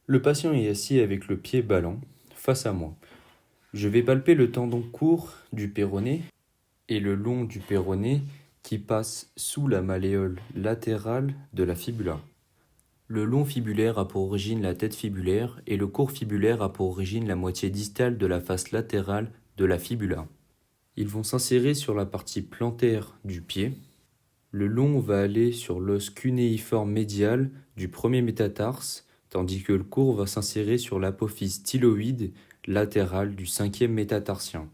Le patient est assis avec le pied ballant, face à moi. Je vais palper le tendon court du péroné et le long du péroné qui passe sous la malléole latérale de la fibula. Le long fibulaire a pour origine la tête fibulaire et le court fibulaire a pour origine la moitié distale de la face latérale de la fibula. Ils vont s'insérer sur la partie plantaire du pied. Le long va aller sur l'os cunéiforme médial du premier métatarse, tandis que le court va s'insérer sur l'apophyse styloïde latérale du cinquième métatarsien.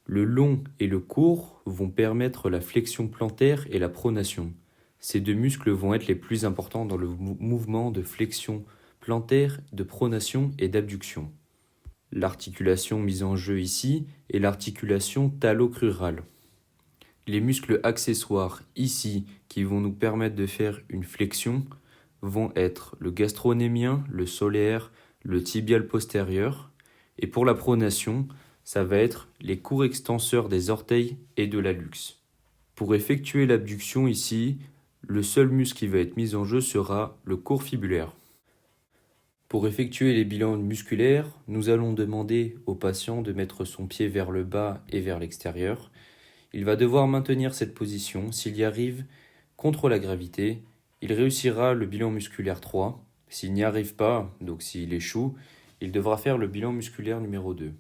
Le long et le court vont permettre la flexion plantaire et la pronation. Ces deux muscles vont être les plus importants dans le mouvement de flexion plantaire, de pronation et d'abduction. L'articulation mise en jeu ici est l'articulation talocrurale. Les muscles accessoires ici qui vont nous permettre de faire une flexion vont être le gastronémien, le solaire, le tibial postérieur. Et pour la pronation, ça va être les courts extenseurs des orteils et de l'hallux. Pour effectuer l'abduction ici, le seul muscle qui va être mis en jeu sera le court fibulaire. Pour effectuer les bilans musculaires, nous allons demander au patient de mettre son pied vers le bas et vers l'extérieur. Il va devoir maintenir cette position. S'il y arrive contre la gravité, il réussira le bilan musculaire 3. S'il n'y arrive pas, donc s'il échoue, il devra faire le bilan musculaire numéro 2.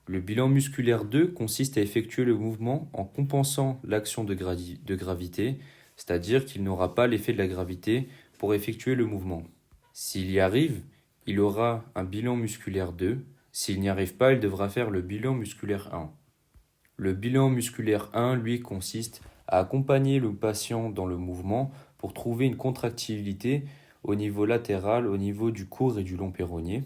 Le bilan musculaire 2 consiste à effectuer le mouvement en compensant l'action de gravité, c'est-à-dire qu'il n'aura pas l'effet de la gravité pour effectuer le mouvement. S'il y arrive, il aura un bilan musculaire 2. S'il n'y arrive pas, il devra faire le bilan musculaire 1. Le bilan musculaire 1, lui, consiste à accompagner le patient dans le mouvement pour trouver une contractilité au niveau latéral, au niveau du court et du long péronnier.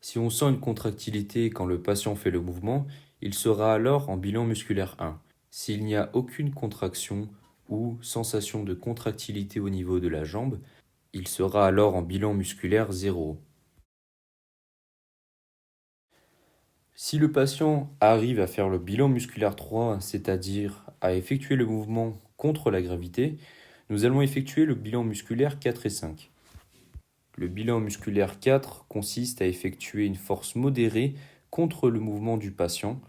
Si on sent une contractilité quand le patient fait le mouvement, il sera alors en bilan musculaire 1. S'il n'y a aucune contraction ou sensation de contractilité au niveau de la jambe, il sera alors en bilan musculaire 0. Si le patient arrive à faire le bilan musculaire 3, c'est-à-dire à effectuer le mouvement contre la gravité, nous allons effectuer le bilan musculaire 4 et 5. Le bilan musculaire 4 consiste à effectuer une force modérée contre le mouvement du patient.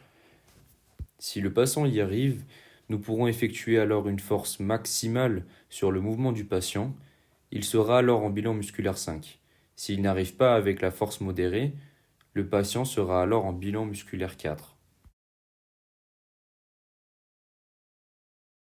Si le patient y arrive, nous pourrons effectuer alors une force maximale sur le mouvement du patient. Il sera alors en bilan musculaire 5. S'il n'arrive pas avec la force modérée, le patient sera alors en bilan musculaire 4.